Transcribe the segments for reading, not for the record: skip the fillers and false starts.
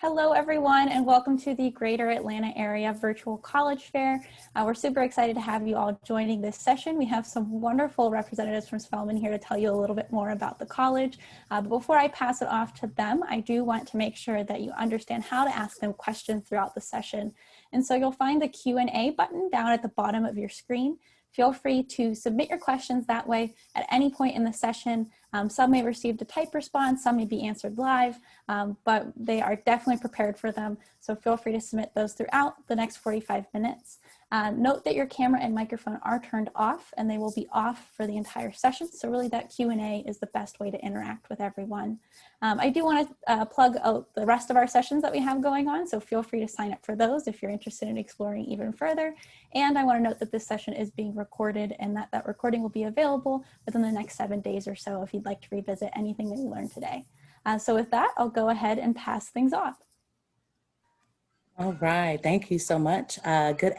Hello, everyone, and welcome to the Greater Atlanta Area Virtual College Fair. We're super excited to have you all joining this session. We have some wonderful representatives from Spelman here to tell you a little bit more about the college. But before I pass it off to them, I do want to make sure that you understand how to ask them questions throughout the session. And so you'll find the Q&A button down at the bottom of your screen. Feel free to submit your questions that way at any point in the session. Some may receive a typed response, some may be answered live, but they are definitely prepared for them. So feel free to submit those throughout the next 45 minutes. Note that your camera and microphone are turned off and they will be off for the entire session. So really that Q&A is the best way to interact with everyone. I do want to plug out the rest of our sessions that we have going on. So feel free to sign up for those if you're interested in exploring even further. And I want to note that this session is being recorded and that recording will be available within the next 7 days or so if you'd like to revisit anything that you learned today. So with that, I'll go ahead and pass things off. All right, thank you so much. Good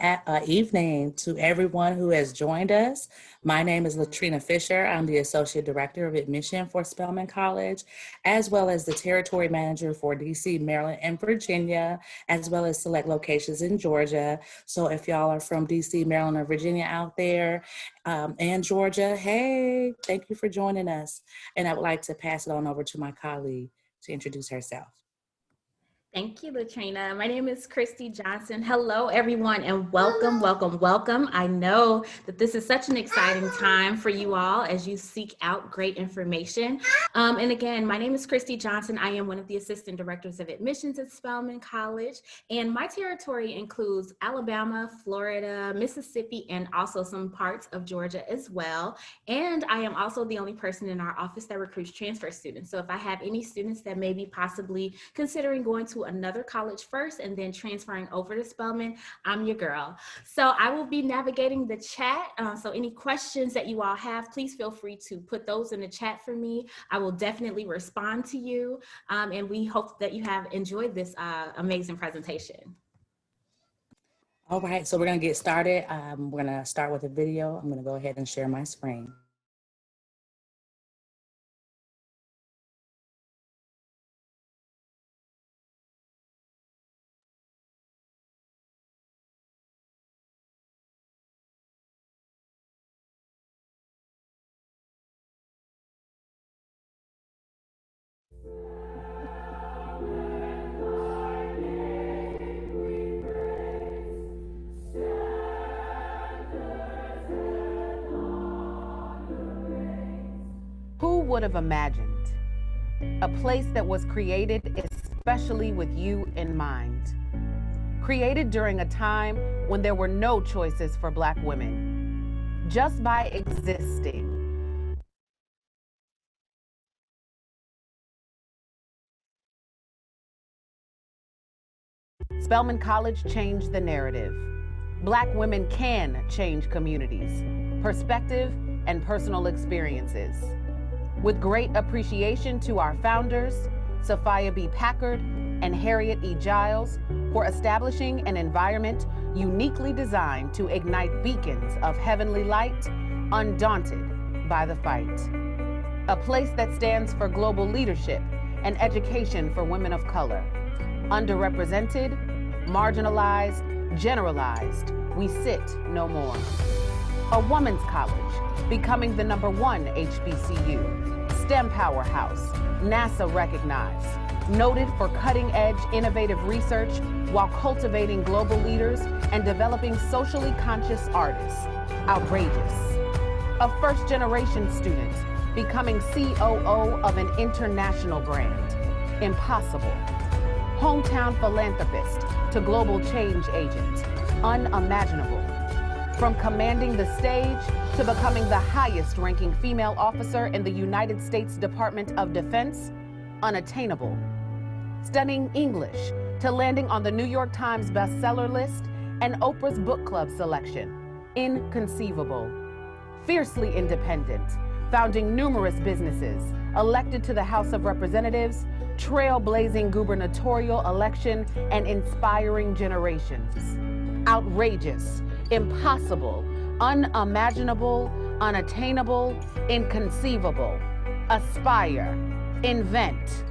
evening to everyone who has joined us. My name is Latrina Fisher. I'm the Associate Director of Admission for Spelman College, as well as the Territory Manager for DC, Maryland, and Virginia, as well as select locations in Georgia. So if y'all are from DC, Maryland, or Virginia out there, and Georgia, hey, thank you for joining us. And I would like to pass it on over to my colleague to introduce herself. Thank you, Latrina. My name is Christy Johnson. Hello, everyone, and welcome, welcome, welcome. I know that this is such an exciting time for you all as you seek out great information. And again, my name is Christy Johnson. I am one of the Assistant Directors of Admissions at Spelman College, and my territory includes Alabama, Florida, Mississippi, and also some parts of Georgia as well. And I am also the only person in our office that recruits transfer students. So if I have any students that may be possibly considering going to another college first and then transferring over to Spelman, I'm your girl. So I will be navigating the chat. So any questions that you all have, please feel free to put those in the chat for me. I will definitely respond to you. And we hope that you have enjoyed this amazing presentation. All right, so we're gonna get started. We're gonna start with a video. I'm gonna go ahead and share my screen. Who would have imagined a place that was created especially with you in mind? Created during a time when there were no choices for Black women. Just by existing, Spelman College changed the narrative. Black women can change communities, perspective, and personal experiences. With great appreciation to our founders, Sophia B. Packard and Harriet E. Giles, for establishing an environment uniquely designed to ignite beacons of heavenly light, undaunted by the fight. A place that stands for global leadership and education for women of color. Underrepresented, marginalized, generalized, we sit no more. A woman's college, becoming the #1 HBCU, STEM powerhouse, NASA recognized, noted for cutting-edge innovative research while cultivating global leaders and developing socially conscious artists. Outrageous. A first-generation student, becoming COO of an international brand. Impossible. Hometown philanthropist to global change agent. Unimaginable. From commanding the stage to becoming the highest-ranking female officer in the United States Department of Defense, unattainable. Studying English to landing on the New York Times bestseller list and Oprah's book club selection, inconceivable. Fiercely independent, founding numerous businesses, elected to the House of Representatives, trailblazing gubernatorial election, and inspiring generations. Outrageous, impossible, unimaginable, unattainable, inconceivable. Aspire, invent,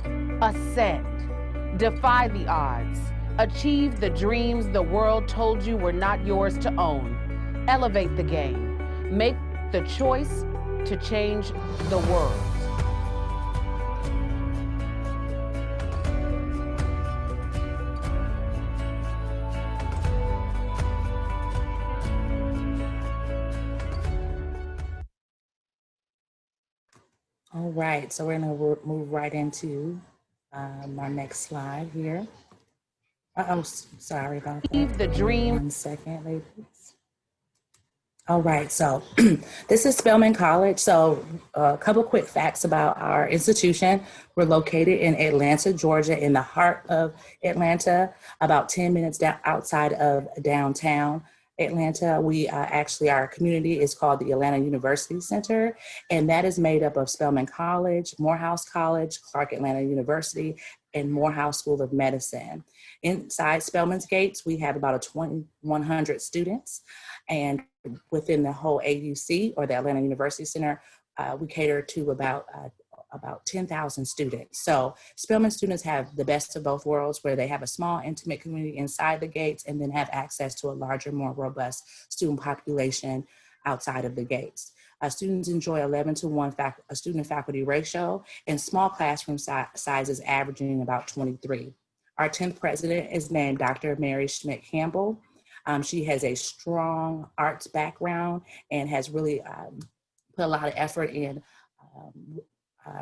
ascend. Defy the odds. Achieve the dreams the world told you were not yours to own. Elevate the game. Make the choice to change the world. All right, so we're gonna move right into our next slide here. Sorry about that. Achieve the dream. 1 second, ladies. All right, so this is Spelman College. So a couple quick facts about our institution. We're located in Atlanta, Georgia, in the heart of Atlanta, about 10 minutes outside of downtown Atlanta. We actually, our community is called the Atlanta University Center, and that is made up of Spelman College, Morehouse College, Clark Atlanta University, and Morehouse School of Medicine. Inside Spelman's gates, we have about 2,100 students, and within the whole AUC, or the Atlanta University Center, we cater to about 10,000 students. So Spelman students have the best of both worlds, where they have a small, intimate community inside the gates and then have access to a larger, more robust student population outside of the gates. Students enjoy 11-to-1 student-faculty ratio and small classroom sizes averaging about 23. Our 10th president is named Dr. Mary Schmidt-Campbell. She has a strong arts background and has really put a lot of effort in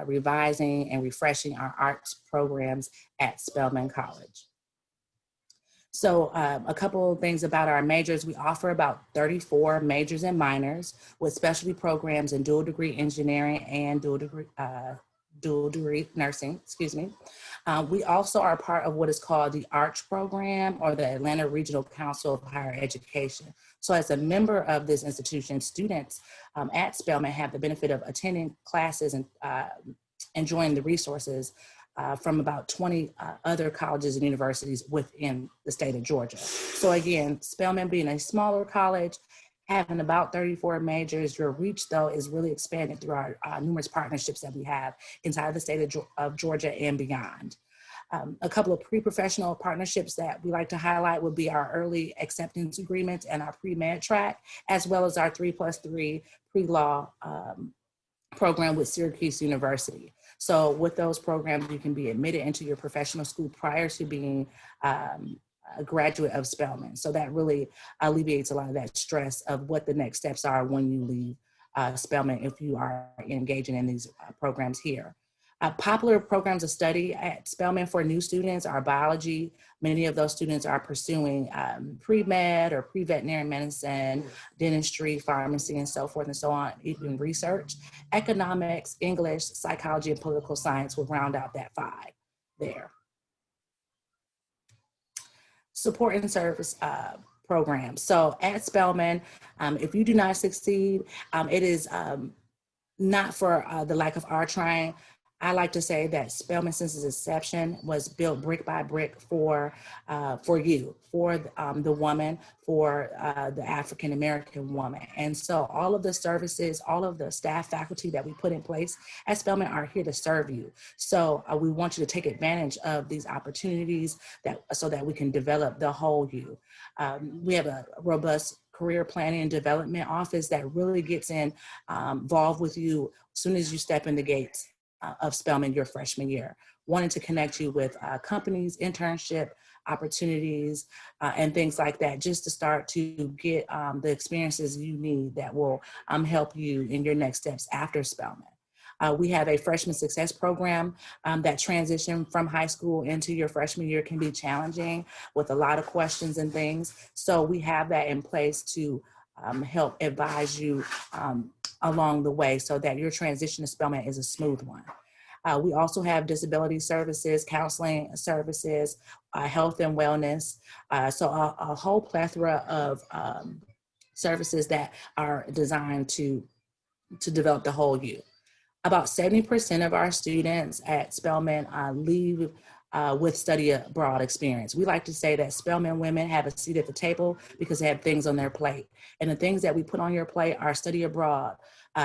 revising and refreshing our arts programs at Spelman College. So a couple of things about our majors. We offer about 34 majors and minors with specialty programs in dual degree engineering and dual degree nursing, excuse me. We also are part of what is called the ARCH program, or the Atlanta Regional Council of Higher Education. So as a member of this institution, students at Spelman have the benefit of attending classes and enjoying the resources from about 20 other colleges and universities within the state of Georgia. So again, Spelman being a smaller college, having about 34 majors, your reach though is really expanded through our numerous partnerships that we have inside the state of Georgia and beyond. A couple of pre-professional partnerships that we like to highlight would be our early acceptance agreements and our pre-med track, as well as our 3+3 pre-law program with Syracuse University. So with those programs, you can be admitted into your professional school prior to being a graduate of Spelman. So that really alleviates a lot of that stress of what the next steps are when you leave Spelman if you are engaging in these programs here. Popular programs of study at Spelman for new students are biology. Many of those students are pursuing pre-med or pre-veterinary medicine, dentistry, pharmacy, and so forth and so on, even research. Economics, English, psychology, and political science will round out that 5 there. Support and service programs. So at Spelman, if you do not succeed, it is not for the lack of our trying. I like to say that Spelman, since its inception, was built brick by brick for you, for the woman, for the African-American woman. And so all of the services, all of the staff, faculty that we put in place at Spelman are here to serve you. So we want you to take advantage of these opportunities so that we can develop the whole you. We have a robust career planning and development office that really gets involved with you as soon as you step in the gates of Spelman your freshman year, wanting to connect you with companies, internship opportunities, and things like that, just to start to get the experiences you need that will help you in your next steps after Spelman. We have a freshman success program that transition from high school into your freshman year can be challenging with a lot of questions and things. So we have that in place to help advise you along the way so that your transition to Spelman is a smooth one. We also have disability services, counseling services, health and wellness. So a whole plethora of services that are designed to develop the whole you. About 70% of our students at Spelman leave with study abroad experience. We like to say that Spelman women have a seat at the table because they have things on their plate. And the things that we put on your plate are study abroad,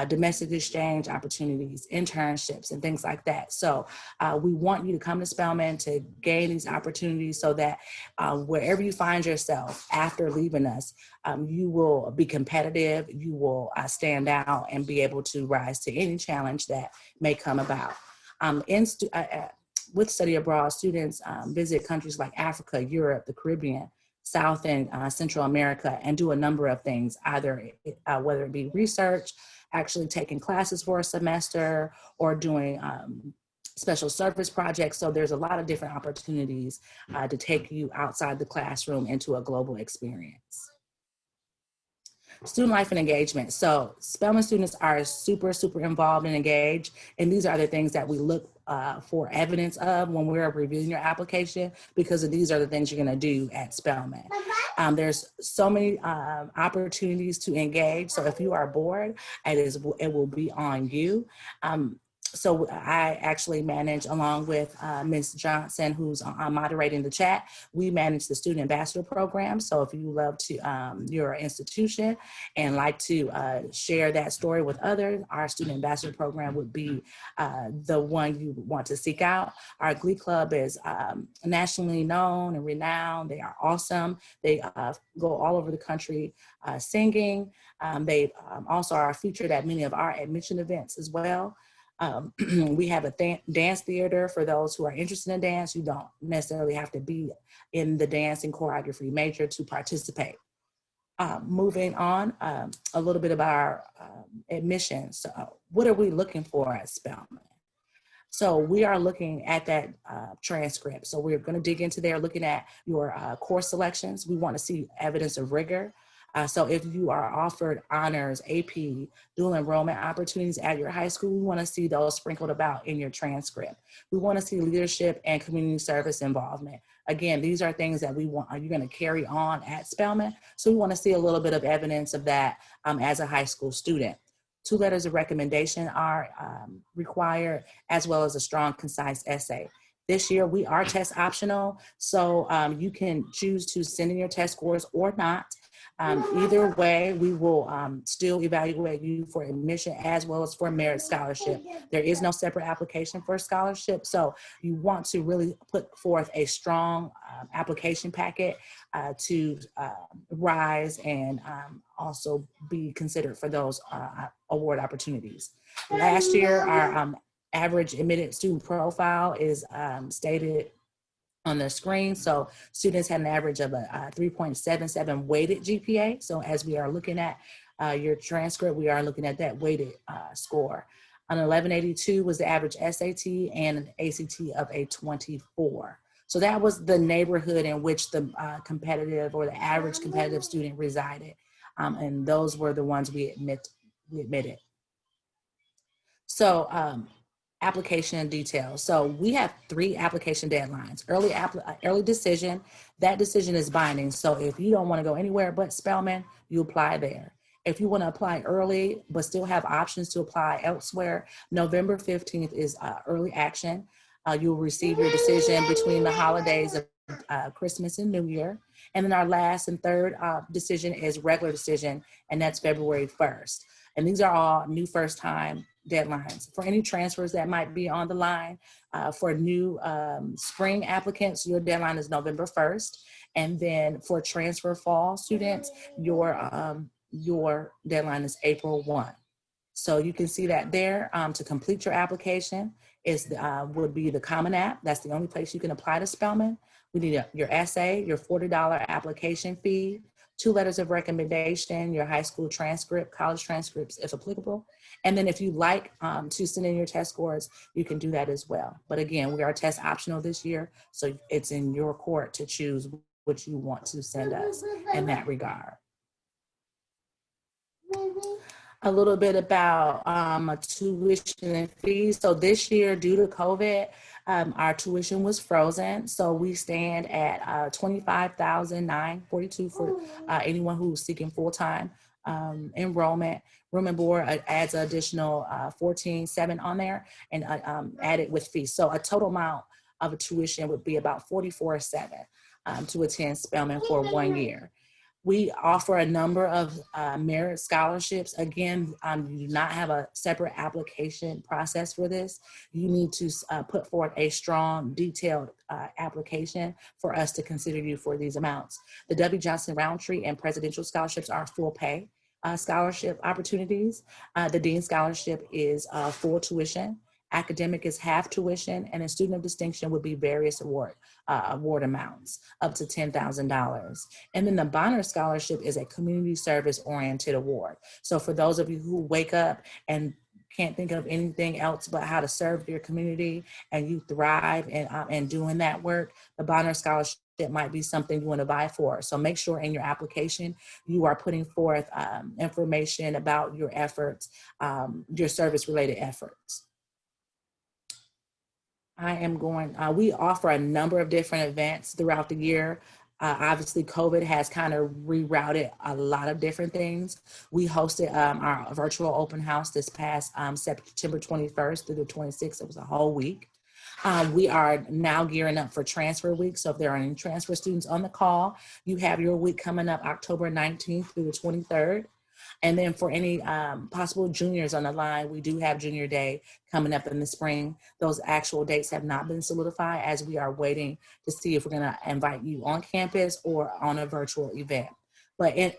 domestic exchange opportunities, internships, and things like that. So we want you to come to Spelman to gain these opportunities so that wherever you find yourself after leaving us, you will be competitive, you will stand out and be able to rise to any challenge that may come about. With study abroad, students visit countries like Africa, Europe, the Caribbean, South and Central America, and do a number of things, either whether it be research, actually taking classes for a semester, or doing special service projects. So there's a lot of different opportunities to take you outside the classroom into a global experience. Student life and engagement. So Spelman students are super, super involved and engaged. And these are the things that we look for evidence of when we're reviewing your application, because these are the things you're going to do at Spelman. There's so many opportunities to engage. So if you are bored, it will be on you. So I actually manage, along with Ms. Johnson, who's moderating the chat, we manage the Student Ambassador Program. So if you love to your institution and like to share that story with others, our Student Ambassador Program would be the one you want to seek out. Our Glee Club is nationally known and renowned. They are awesome. They go all over the country singing. They also are featured at many of our admission events as well. We have a dance theater for those who are interested in dance. You don't necessarily have to be in the dance and choreography major to participate. Moving on, a little bit about our admissions. So what are we looking for at Spelman? So we are looking at that transcript. So we're going to dig into there, looking at your course selections. We want to see evidence of rigor. So if you are offered honors, AP, dual enrollment opportunities at your high school, we want to see those sprinkled about in your transcript. We want to see leadership and community service involvement. Again, these are things that you're going to carry on at Spelman. So we want to see a little bit of evidence of that as a high school student. 2 letters of recommendation are required, as well as a strong, concise essay. This year, we are test optional, so you can choose to send in your test scores or not. Either way, we will still evaluate you for admission as well as for merit scholarship. There is no separate application for scholarship, so you want to really put forth a strong application packet to rise and also be considered for those award opportunities. Last year, our average admitted student profile is stated on the screen. So students had an average of a 3.77 weighted GPA. So as we are looking at your transcript, we are looking at that weighted score. An 1182 was the average SAT, and an ACT of a 24. So that was the neighborhood in which the competitive or the average competitive student resided. And those were the ones we admitted. So application details. So we have 3 application deadlines. Early decision, that decision is binding. So if you don't want to go anywhere but Spelman, you apply there. If you want to apply early but still have options to apply elsewhere, November 15th is early action. You'll receive your decision between the holidays of Christmas and New Year. And then our last and third decision is regular decision, and that's February 1st. And these are all new first time deadlines. For any transfers that might be on the line, for new spring applicants, your deadline is November 1st. And then for transfer fall students, your deadline is April 1. So you can see that there. To complete your application would be the Common App. That's the only place you can apply to Spelman. We need your essay, your $40 application fee, 2 letters of recommendation, your high school transcript, college transcripts if applicable. And then if you like to send in your test scores, you can do that as well. But again, we are test optional this year, so it's in your court to choose what you want to send us in that regard. A little bit about tuition and fees. So this year, due to COVID, our tuition was frozen. So we stand at $25,942 for anyone who's seeking full-time enrollment. Room and board adds an additional $14,700 on there, and added with fees. So a total amount of tuition would be about $44,700 to attend Spelman for 1 year. We offer a number of merit scholarships. Again, you do not have a separate application process for this. You need to put forth a strong, detailed application for us to consider you for these amounts. The W. Johnson Roundtree and Presidential Scholarships are full pay scholarship opportunities. The Dean Scholarship is full tuition. Academic is half tuition, and a student of distinction would be various award amounts up to $10,000. And then the Bonner Scholarship is a community service oriented award. So for those of you who wake up and can't think of anything else but how to serve your community, and you thrive in doing that work, the Bonner Scholarship might be something you want to vie for. So make sure in your application you are putting forth information about your efforts, your service-related efforts. We offer a number of different events throughout the year. Obviously, COVID has kind of rerouted a lot of different things. We hosted our virtual open house this past September 21st through the 26th. It was a whole week. We are now gearing up for transfer week. So if there are any transfer students on the call, you have your week coming up October 19th through the 23rd. And then for any possible juniors on the line, we do have Junior Day coming up in the spring. Those actual dates have not been solidified, as we are waiting to see if we're going to invite you on campus or on a virtual event. But in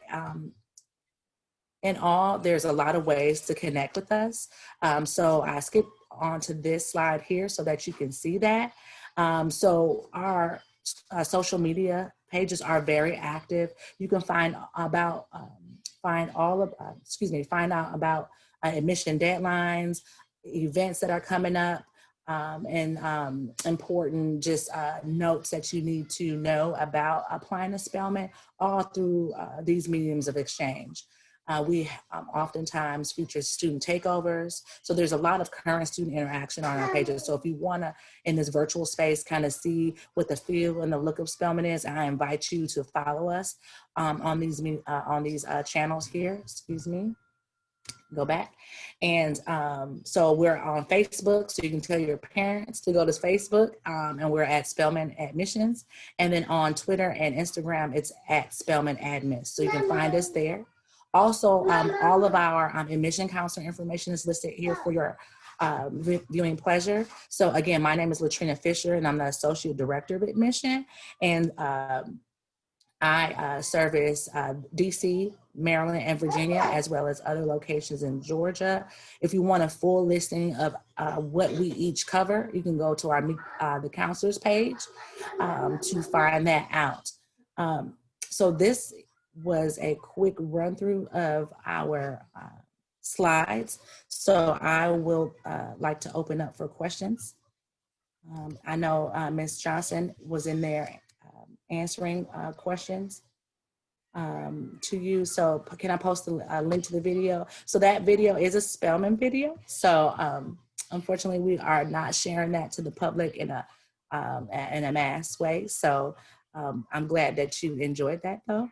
all, there's a lot of ways to connect with us. So I skipped on to this slide here so that you can see that. So our social media pages are very active. You can find out about admission deadlines, events that are coming up, and important just notes that you need to know about applying to Spelman, all through these mediums of exchange. We oftentimes feature student takeovers. So there's a lot of current student interaction on our pages. So if you wanna, in this virtual space, kind of see what the feel and the look of Spelman is, I invite you to follow us on these channels here, excuse me. Go back. And so we're on Facebook, so you can tell your parents to go to Facebook, and we're at Spelman Admissions. And then on Twitter and Instagram, it's at Spelman Admits. So you can find us there. Also, all of our admission counselor information is listed here for your viewing pleasure. So again, my name is Latrina Fisher, and I'm the Associate Director of Admission. And I service DC, Maryland, and Virginia, as well as other locations in Georgia. If you want a full listing of what we each cover, you can go to our the counselors page to find that out. So this was a quick run through of our slides. So I will like to open up for questions. I know Ms. Johnson was in there answering questions to you. So can I post a link to the video? So that video is a Spelman video. So unfortunately, we are not sharing that to the public in a mass way. So I'm glad that you enjoyed that though.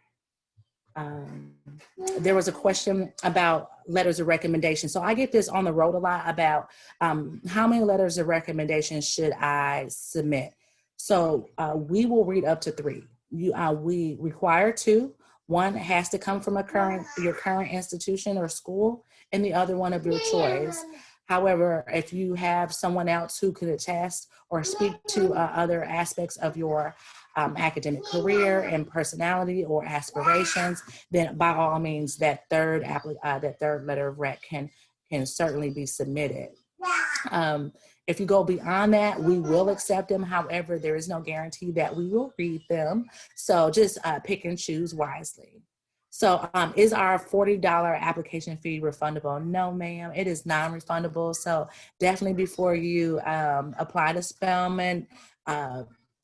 There was a question about letters of recommendation. So I get this on the road a lot about how many letters of recommendation should I submit? So we will read up to 3. We require 2. One has to come from your current institution or school, and the other one of your choice. However, if you have someone else who could attest or speak to other aspects of your academic career and personality or aspirations, then by all means, that third letter of rec can certainly be submitted. If you go beyond that, we will accept them. However, there is no guarantee that we will read them. So just pick and choose wisely. So is our $40 application fee refundable? No, ma'am, it is non-refundable. So definitely before you apply to Spelman,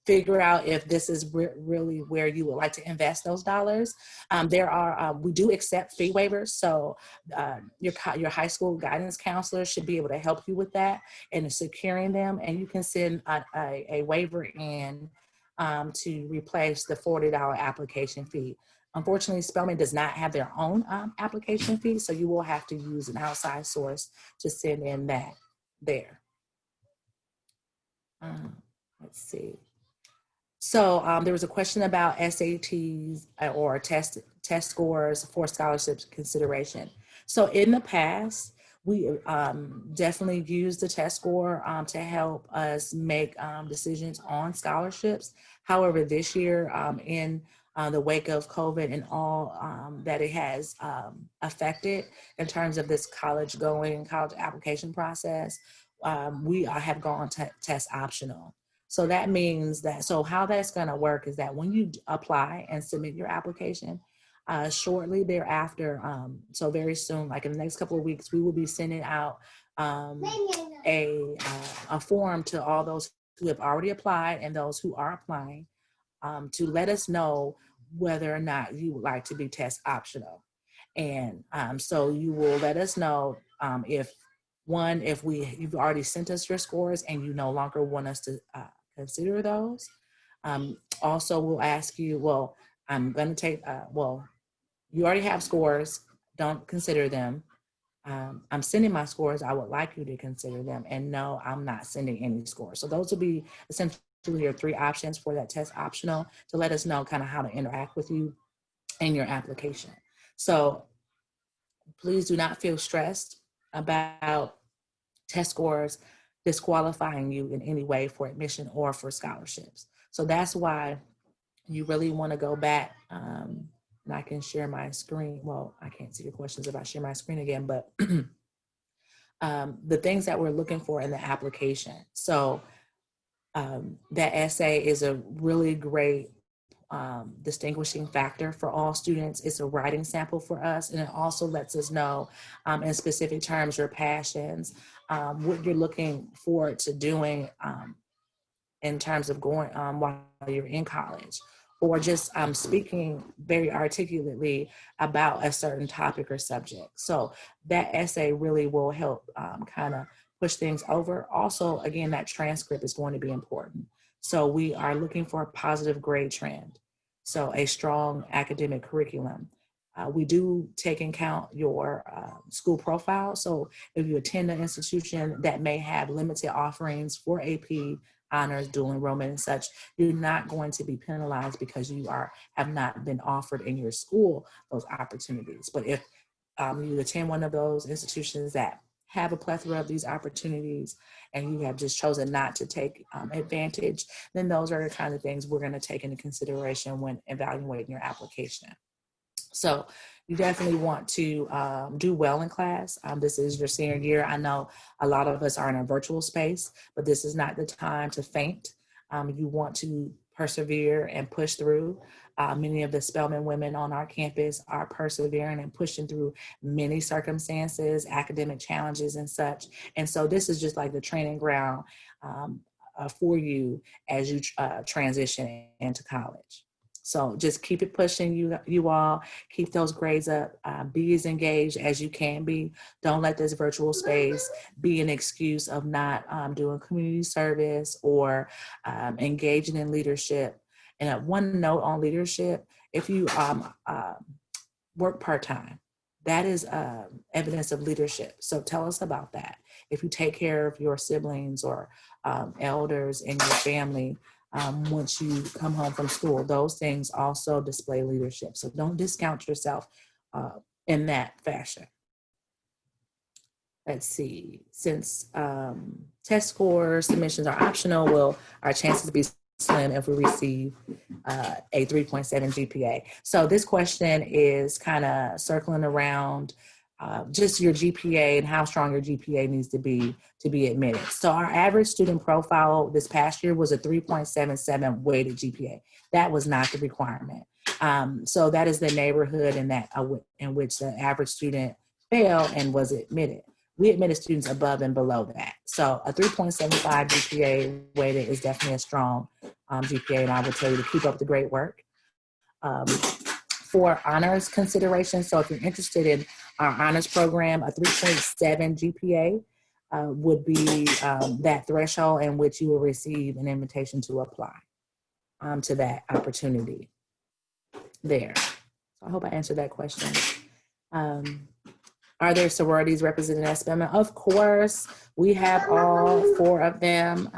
figure out if this is really where you would like to invest those dollars. We do accept fee waivers. So your high school guidance counselor should be able to help you with that and securing them. And you can send a waiver in to replace the $40 application fee. Unfortunately, Spelman does not have their own application fee, so you will have to use an outside source to send in that there. Let's see. So there was a question about SATs or test test scores for scholarship consideration. So in the past, we definitely use the test score to help us make decisions on scholarships. However, this year, in the wake of COVID and all that it has affected in terms of this college application process, we have gone test optional. So that means that, so how that's going to work is that when you apply and submit your application, shortly thereafter, so very soon, like in the next couple of weeks, we will be sending out a form to all those who have already applied and those who are applying to let us know whether or not you would like to be test optional. And so you will let us know if you've already sent us your scores and you no longer want us to consider those. Also, we'll ask you, well, I'm going to take, you already have scores, don't consider them. I'm sending my scores, I would like you to consider them. And no, I'm not sending any scores. So those will be essentially your 3 options for that test optional to let us know kind of how to interact with you in your application. So please do not feel stressed about test scores disqualifying you in any way for admission or for scholarships. So that's why you really want to go back, and I can share my screen. Well, I can't see your questions if I share my screen again, but the things that we're looking for in the application. So that essay is a really great distinguishing factor for all students. It's a writing sample for us, and it also lets us know in specific terms your passions, what you're looking forward to doing in terms of going while you're in college, or just speaking very articulately about a certain topic or subject. So that essay really will help kind of push things over. Also, again, that transcript is going to be important. So we are looking for a positive grade trend. So a strong academic curriculum. We do take into account your school profile. So if you attend an institution that may have limited offerings for AP, honors, dual enrollment and such, you're not going to be penalized because you have not been offered in your school those opportunities. But if you attend one of those institutions that have a plethora of these opportunities and you have just chosen not to take advantage, then those are the kind of things we're going to take into consideration when evaluating your application. So you definitely want to do well in class. This is your senior year. I know a lot of us are in a virtual space, but this is not the time to faint. You want to persevere and push through. Many of the Spelman women on our campus are persevering and pushing through many circumstances, academic challenges and such. And so this is just like the training ground for you as you transition into college. So just keep it pushing, you all. Keep those grades up. Be as engaged as you can be. Don't let this virtual space be an excuse of not doing community service or engaging in leadership. And one note on leadership, if you work part-time, that is evidence of leadership. So tell us about that. If you take care of your siblings or elders in your family, once you come home from school, those things also display leadership. So don't discount yourself in that fashion. Let's see, since test scores submissions are optional, our chances be slim if we receive a 3.7 GPA. So this question is kind of circling around just your GPA and how strong your GPA needs to be admitted. So our average student profile this past year was a 3.77 weighted GPA. That was not the requirement. So that is the neighborhood in which the average student failed and was admitted. We admitted students above and below that. So a 3.75 GPA weighted is definitely a strong GPA, and I would tell you to keep up the great work. For honors consideration, so if you're interested in our honors program, a 3.7 GPA would be that threshold in which you will receive an invitation to apply to that opportunity there. So I hope I answered that question. Are there sororities represented at Spelman? Of course, we have all 4 of them.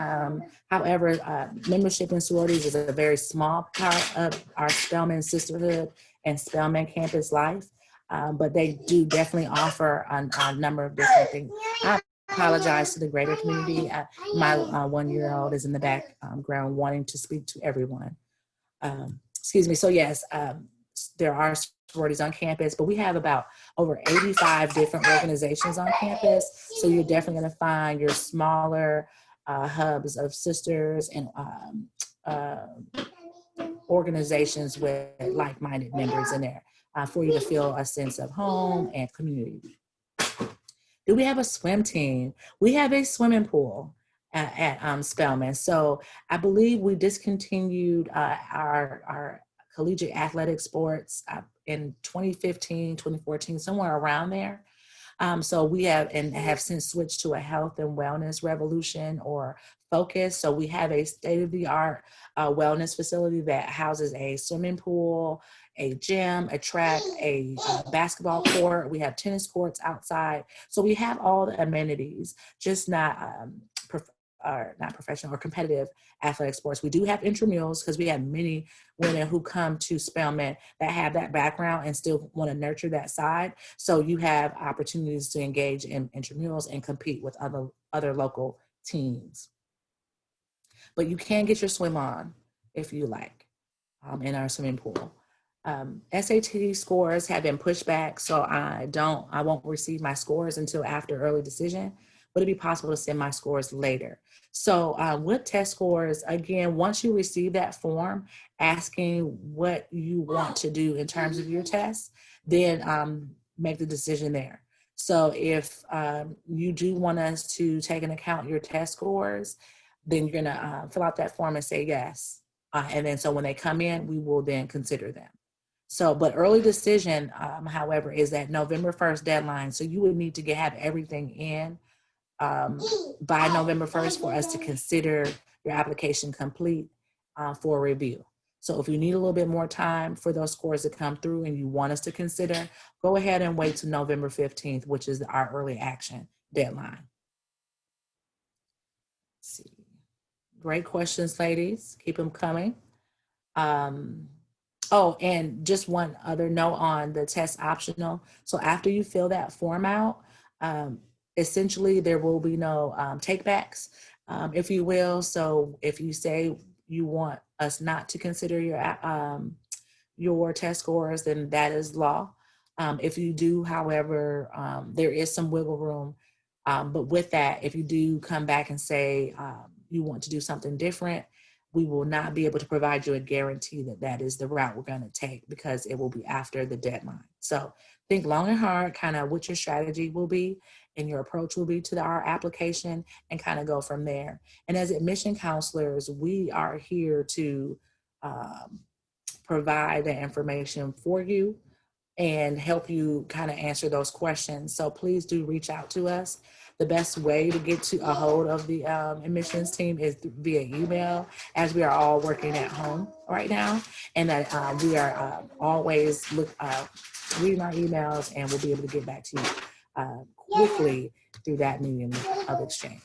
However, membership in sororities is a very small part of our Spelman sisterhood. and Spelman campus life. But they do definitely offer a number of different things. I apologize to the greater community. My 1-year-old is in the background wanting to speak to everyone. Excuse me. So yes, there are sororities on campus, but we have about over 85 different organizations on campus. So you're definitely going to find your smaller hubs of sisters and organizations with like-minded members in there for you to feel a sense of home and community. Do we have a swim team? We have a swimming pool at Spelman. So I believe we discontinued our collegiate athletic sports in 2015, 2014, somewhere around there. So we have since switched to a health and wellness revolution or focus. So we have a state-of-the-art wellness facility that houses a swimming pool, a gym, a track, a basketball court. We have tennis courts outside. So we have all the amenities, just not professional or competitive athletic sports. We do have intramurals because we have many women who come to Spelman that have that background and still want to nurture that side. So you have opportunities to engage in intramurals and compete with other local teams. But you can get your swim on if you like in our swimming pool. SAT scores have been pushed back, so I won't receive my scores until after early decision. Would it be possible to send my scores later? So with test scores, again, once you receive that form asking what you want to do in terms of your test, then make the decision there. So if you do want us to take into account your test scores, then you're gonna fill out that form and say yes. And then so when they come in, we will then consider them. So, but early decision, however, is that November 1st deadline. So you would need to have everything in by November 1st for us to consider your application complete for review. So if you need a little bit more time for those scores to come through and you want us to consider, go ahead and wait till November 15th, which is our early action deadline. Let's see. Great questions, ladies. Keep them coming. Oh, and just one other note on the test optional. So after you fill that form out, essentially there will be no takebacks, if you will. So if you say you want us not to consider your test scores, then that is law. If you do, however, there is some wiggle room. But with that, if you do come back and say you want to do something different, we will not be able to provide you a guarantee that that is the route we're going to take because it will be after the deadline. So think long and hard, kind of what your strategy will be and your approach will be to our application and kind of go from there. And as admission counselors, we are here to provide the information for you and help you kind of answer those questions. So please do reach out to us. The best way to get to a hold of the admissions team is via email, as we are all working at home right now. And that we are always reading our emails and we'll be able to get back to you quickly through that medium of exchange.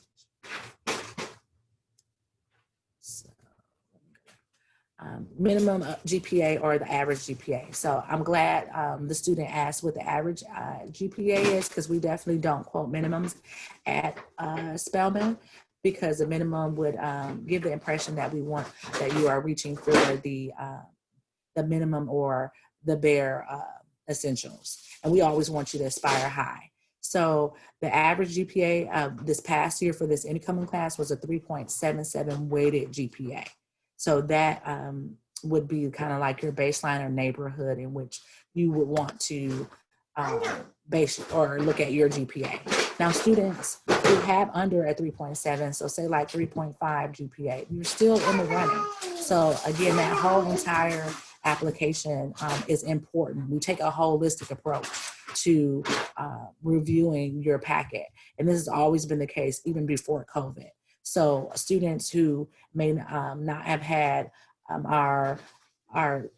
Minimum GPA or the average GPA. So I'm glad the student asked what the average GPA is, because we definitely don't quote minimums at Spelman, because the minimum would give the impression that we want that you are reaching for the minimum or the bare essentials. And we always want you to aspire high. So the average GPA this past year for this incoming class was a 3.77 weighted GPA. So that would be kind of like your baseline or neighborhood in which you would want to base or look at your GPA. Now, students who have under a 3.7, so say like 3.5 GPA, you're still in the running. So again, that whole entire application is important. We take a holistic approach to reviewing your packet. And this has always been the case even before COVID. So students who may not have had our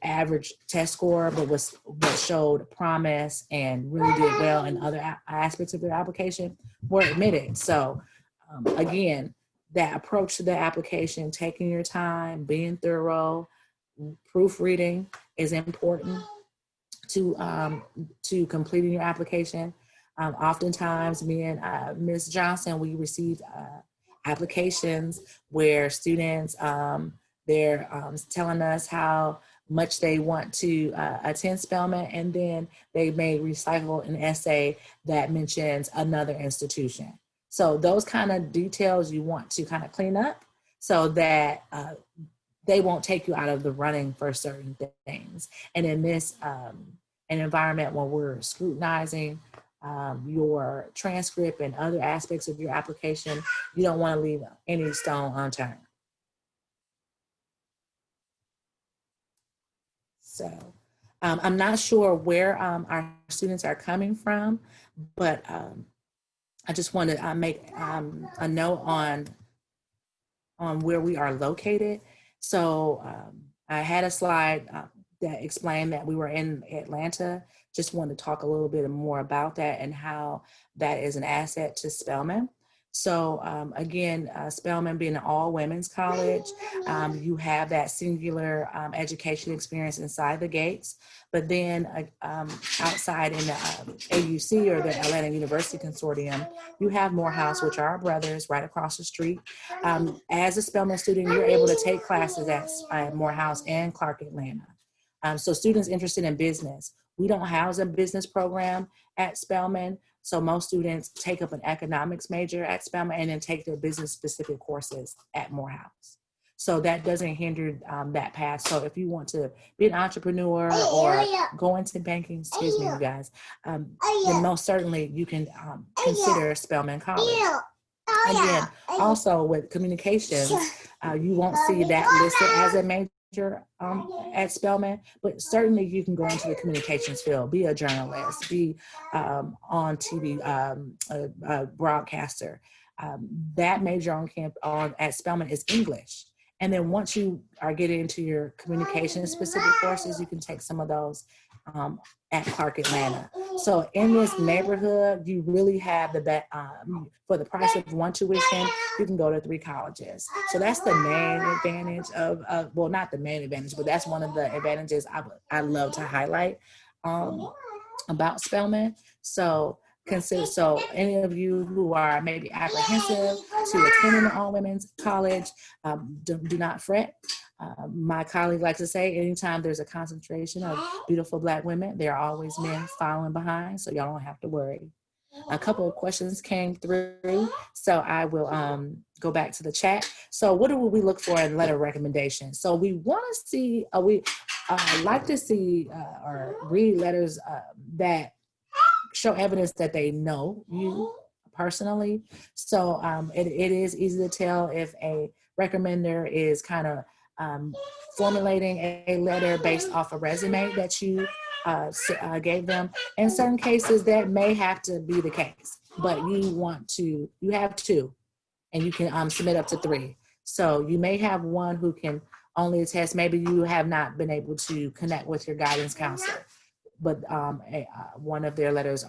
average test score, but showed promise and really did well in other aspects of their application were admitted. So again, that approach to the application, taking your time, being thorough, proofreading is important. to completing your application. Oftentimes, me and Ms. Johnson, we received applications where students, they're telling us how much they want to attend Spelman, and then they may recycle an essay that mentions another institution. So those kind of details you want to kind of clean up so that they won't take you out of the running for certain things. And in this an environment where we're scrutinizing your transcript and other aspects of your application, you don't want to leave any stone unturned. So I'm not sure where our students are coming from, but I just want to make a note on where we are located. So I had a slide that explained that we were in Atlanta. Just want to talk a little bit more about that and how that is an asset to Spelman. So again, Spelman being an all women's college, you have that singular education experience inside the gates, but then outside in the AUC or the Atlanta University Consortium, you have Morehouse, which are our brothers right across the street. As a Spelman student, you're able to take classes at Morehouse and Clark Atlanta. So students interested in business, we don't house a business program at Spelman. So most students take up an economics major at Spelman and then take their business specific courses at Morehouse. So that doesn't hinder that path. So if you want to be an entrepreneur or go into banking, excuse me, you guys, then most certainly you can consider Spelman College. Again, also with communications, you won't see that listed as a major at Spelman, but certainly you can go into the communications field, be a journalist, be on TV, a broadcaster. That major at Spelman is English. And then once you are getting into your communication specific courses, you can take some of those at Clark Atlanta. So in this neighborhood, you really have the best, for the price of one tuition, you can go to 3 colleges. So that's the main advantage of, well, not the main advantage, but that's one of the advantages I love to highlight about Spelman. So any of you who are maybe apprehensive to attending an all women's college, do not fret. My colleague likes to say, anytime there's a concentration of beautiful Black women, there are always men following behind, so y'all don't have to worry. A couple of questions came through, so I will go back to the chat. So what do we look for in letter recommendation? So we want to see, we like to see or read letters that show evidence that they know you personally. So it is easy to tell if a recommender is kind of formulating a letter based off a resume that you gave them. In certain cases, that may have to be the case, but you have 2, and you can submit up to 3. So you may have one who can only attest, maybe you have not been able to connect with your guidance counselor, but one of their letters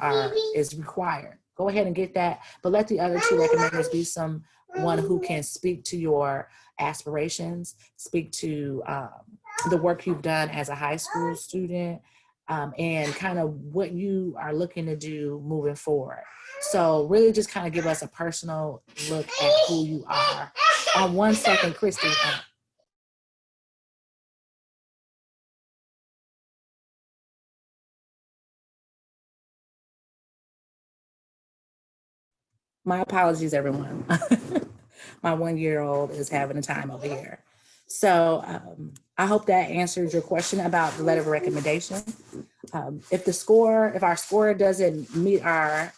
is required. Go ahead and get that, but let the other 2 recommenders be someone who can speak to your aspirations, speak to the work you've done as a high school student, and kind of what you are looking to do moving forward. So really just kind of give us a personal look at who you are. 1 second, Christy. My apologies, everyone. My 1-year-old is having a time over here. So I hope that answers your question about the letter of recommendation. If our score doesn't meet our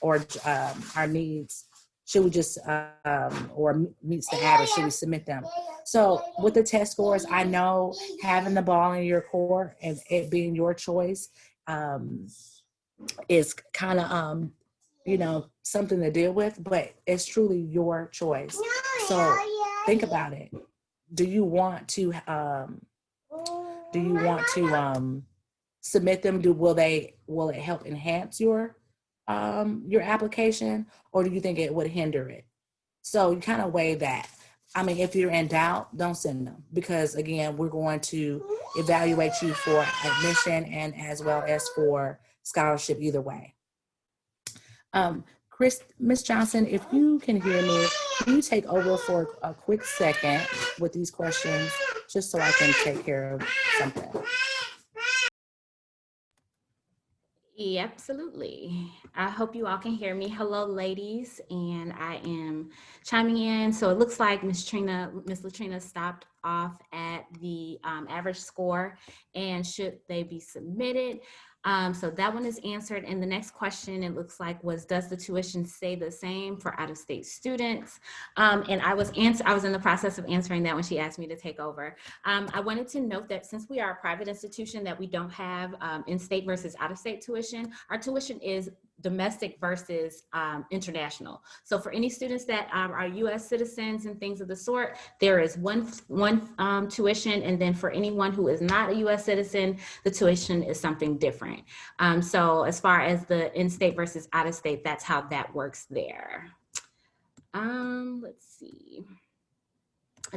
needs, should we just, or meets the average, should we submit them? So with the test scores, I know having the ball in your court and it being your choice is kind of, something to deal with, but it's truly your choice. So think about it. Do you want to submit them? Will it help enhance your application, or do you think it would hinder it? So you kind of weigh that. I mean, if you're in doubt, don't send them, because again, we're going to evaluate you for admission and as well as for scholarship either way. Miss Johnson, if you can hear me, can you take over for a quick second with these questions, just so I can take care of something? Yeah, absolutely. I hope you all can hear me. Hello, ladies, and I am chiming in. So it looks like Miss Latrina stopped off at the average score, and should they be submitted? So that one is answered. And the next question, it looks like, was, does the tuition stay the same for out-of-state students? And I was in the process of answering that when she asked me to take over. I wanted to note that since we are a private institution, that we don't have in-state versus out-of-state tuition. Our tuition is domestic versus international. So for any students that are U.S. citizens and things of the sort, there is one tuition, and then for anyone who is not a U.S. citizen, the tuition is something different. So as far as the in-state versus out-of-state, that's how that works there. Let's see.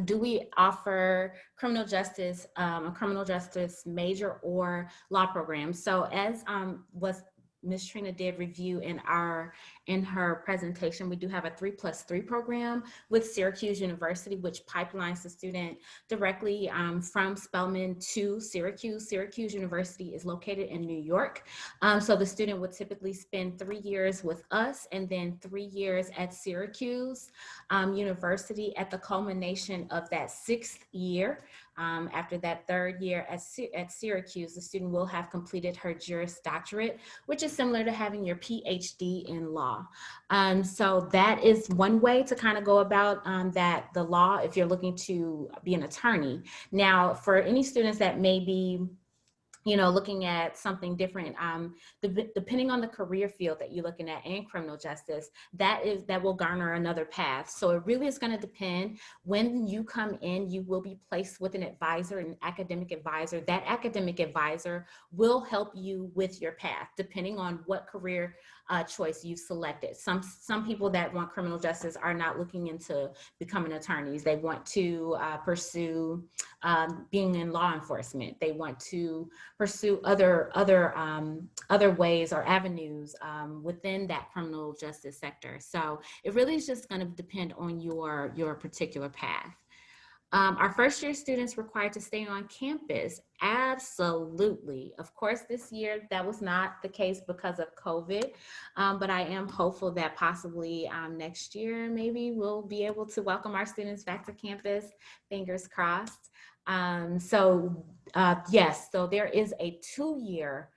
Do we offer criminal justice, a criminal justice major or law program? So as was Ms. Trina did review in her presentation, we do have a 3+3 program with Syracuse University, which pipelines the student directly from Spelman to Syracuse. Syracuse University is located in New York. So the student would typically spend 3 years with us and then 3 years at Syracuse University. At the culmination of that 6th year, after that 3rd year at Syracuse, the student will have completed her Juris Doctorate, which is similar to having your PhD in law. So that is one way to kind of go about the law if you're looking to be an attorney. Now, for any students that may be looking at something different, depending on the career field that you're looking at in criminal justice, that will garner another path. So it really is going to depend. When you come in, you will be placed with an advisor, an academic advisor. That academic advisor will help you with your path, depending on what career choice you selected. Some people that want criminal justice are not looking into becoming attorneys. They want to pursue being in law enforcement. They want to pursue other ways or avenues within that criminal justice sector. So it really is just going to depend on your particular path. Are first year students required to stay on campus? Absolutely. Of course, this year that was not the case because of COVID, but I am hopeful that possibly next year, maybe we'll be able to welcome our students back to campus, fingers crossed. Yes, so there is a 2-year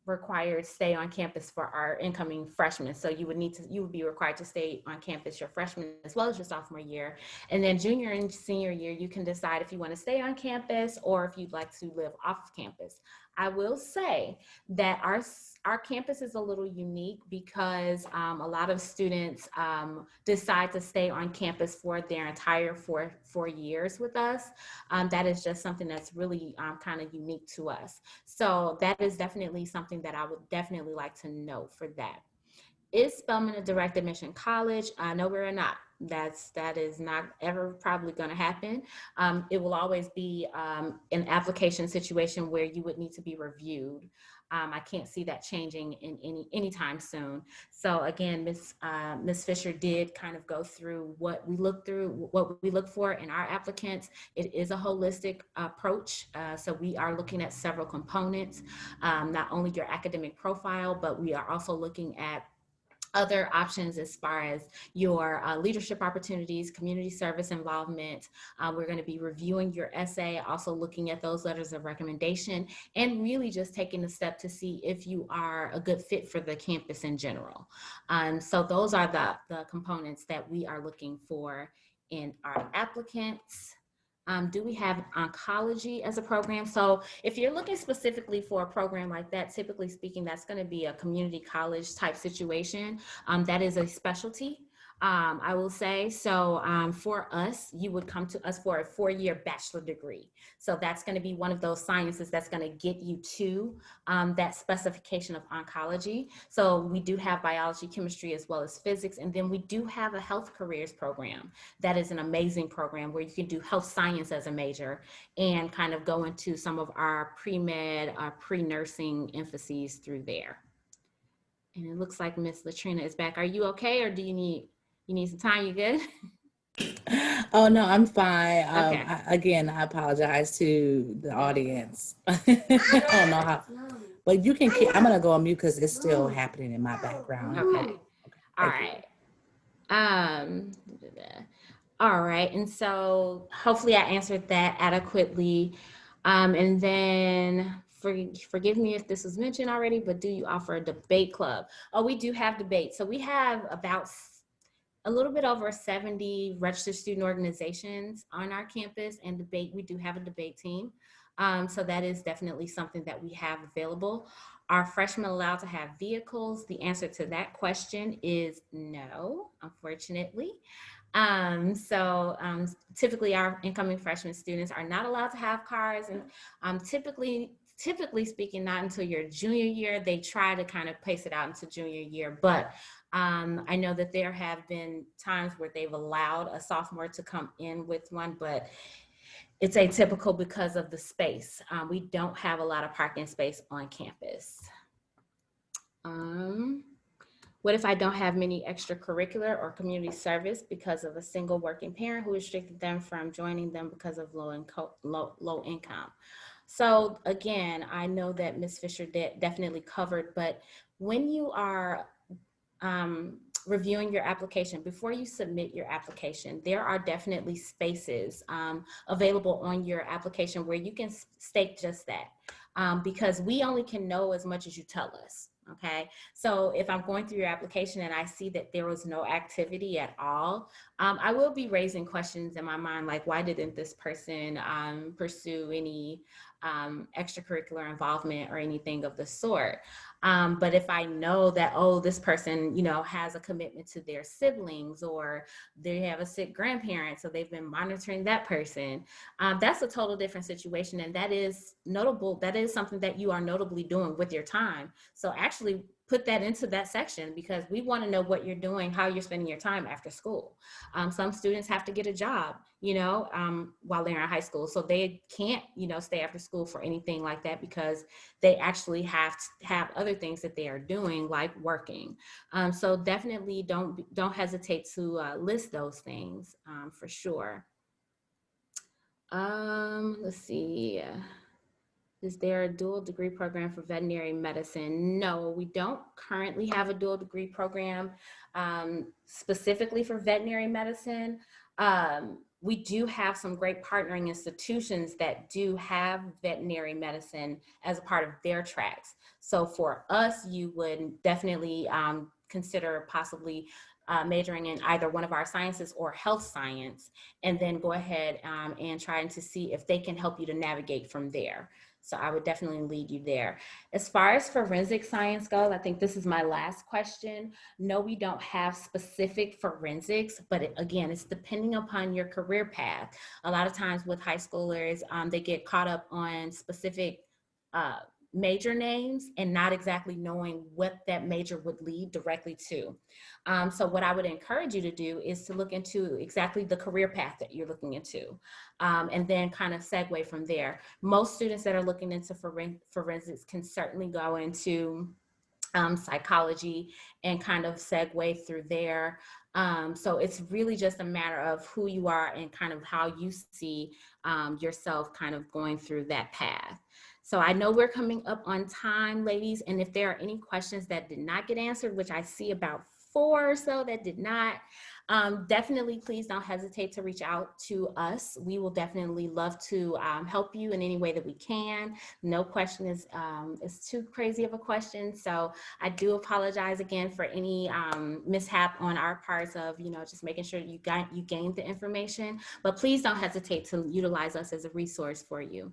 required stay on campus for our incoming freshmen. So you would be required to stay on campus your freshman as well as your sophomore year. And then junior and senior year, you can decide if you want to stay on campus or if you'd like to live off campus. I will say that our campus is a little unique because a lot of students decide to stay on campus for their entire four years with us. That is just something that's really kind of unique to us. So that is definitely something that I would definitely like to note for that. Is Spelman a direct admission college? No, we're not. That is not ever probably going to happen. It will always be an application situation where you would need to be reviewed. I can't see that changing in anytime soon. So again, Ms. Fisher did kind of go through what we look for in our applicants. It is a holistic approach. So we are looking at several components, not only your academic profile, but we are also looking at other options as far as your leadership opportunities, community service involvement. We're going to be reviewing your essay, also looking at those letters of recommendation, and really just taking a step to see if you are a good fit for the campus in general. So those are the components that we are looking for in our applicants. Do we have oncology as a program? So if you're looking specifically for a program like that, typically speaking, that's going to be a community college type situation. That is a specialty. I will say. So for us, you would come to us for a 4-year bachelor degree. So that's going to be one of those sciences that's going to get you to that specification of oncology. So we do have biology, chemistry, as well as physics. And then we do have a health careers program. That is an amazing program where you can do health science as a major and kind of go into some of our pre-med, pre-nursing emphases through there. And it looks like Miss Latrina is back. Are you okay, or do you need some time? You good? Oh no, I'm fine. Okay. Again, I apologize to the audience. I don't know how, but you can keep. I'm gonna go on mute because it's still happening in my background. Okay. All Thank you. right. All right. And so hopefully I answered that adequately. And then forgive me if this was mentioned already, but do you offer a debate club? Oh, we do have debates. So we have about a little bit over 70 registered student organizations on our campus, and we do have a debate team. So that is definitely something that we have available. Are freshmen allowed to have vehicles? The answer to that question is no, unfortunately. Typically our incoming freshman students are not allowed to have cars, and typically speaking, not until your junior year. They try to kind of pace it out into junior year, but I know that there have been times where they've allowed a sophomore to come in with one, but it's atypical because of the space. We don't have a lot of parking space on campus. What if I don't have many extracurricular or community service because of a single working parent who restricted them from joining them because of low income? So again, I know that Ms. Fisher definitely covered, but when you are reviewing your application, before you submit your application, there are definitely spaces available on your application where you can state just that, because we only can know as much as you tell us. Okay, so if I'm going through your application and I see that there was no activity at all, I will be raising questions in my mind, like, why didn't this person pursue any extracurricular involvement or anything of the sort? But if I know that, oh, this person, has a commitment to their siblings, or they have a sick grandparent, so they've been monitoring that person, that's a total different situation. And that is notable. That is something that you are notably doing with your time. So actually put that into that section, because we want to know what you're doing, how you're spending your time after school. Some students have to get a job, while they're in high school. So they can't, stay after school for anything like that, because they actually have to have other things that they are doing, like working. So definitely don't hesitate to list those things for sure. Let's see. Is there a dual degree program for veterinary medicine? No, we don't currently have a dual degree program specifically for veterinary medicine. We do have some great partnering institutions that do have veterinary medicine as a part of their tracks. So for us, you would definitely consider possibly majoring in either one of our sciences or health science, and then go ahead and trying to see if they can help you to navigate from there. So I would definitely lead you there. As far as forensic science goes, I think this is my last question. No, we don't have specific forensics, but again, it's depending upon your career path. A lot of times with high schoolers, they get caught up on specific major names and not exactly knowing what that major would lead directly to. So what I would encourage you to do is to look into exactly the career path that you're looking into, and then kind of segue from there. Most students that are looking into forensics can certainly go into psychology and kind of segue through there. So it's really just a matter of who you are and kind of how you see yourself kind of going through that path. So I know we're coming up on time, ladies, and if there are any questions that did not get answered, which I see about 4 or so that did not, definitely please don't hesitate to reach out to us. We will definitely love to help you in any way that we can. No question is too crazy of a question. So I do apologize again for any mishap on our parts of, just making sure you gained the information, but please don't hesitate to utilize us as a resource for you.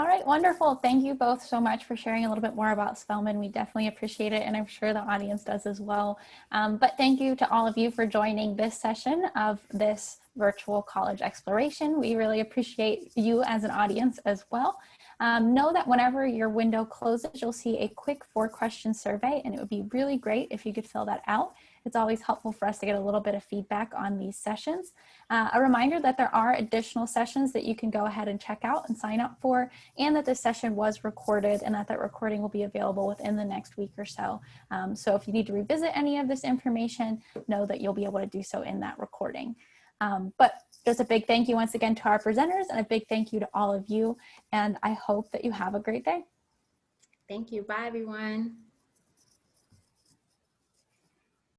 All right, wonderful. Thank you both so much for sharing a little bit more about Spelman. We definitely appreciate it, and I'm sure the audience does as well. But thank you to all of you for joining this session of this virtual college exploration. We really appreciate you as an audience as well. Know that whenever your window closes, you'll see a quick 4-question survey, and it would be really great if you could fill that out. It's always helpful for us to get a little bit of feedback on these sessions. A reminder that there are additional sessions that you can go ahead and check out and sign up for, and that this session was recorded and that recording will be available within the next week or so. So if you need to revisit any of this information, know that you'll be able to do so in that recording. But just a big thank you once again to our presenters, and a big thank you to all of you. And I hope that you have a great day. Thank you. Bye, everyone.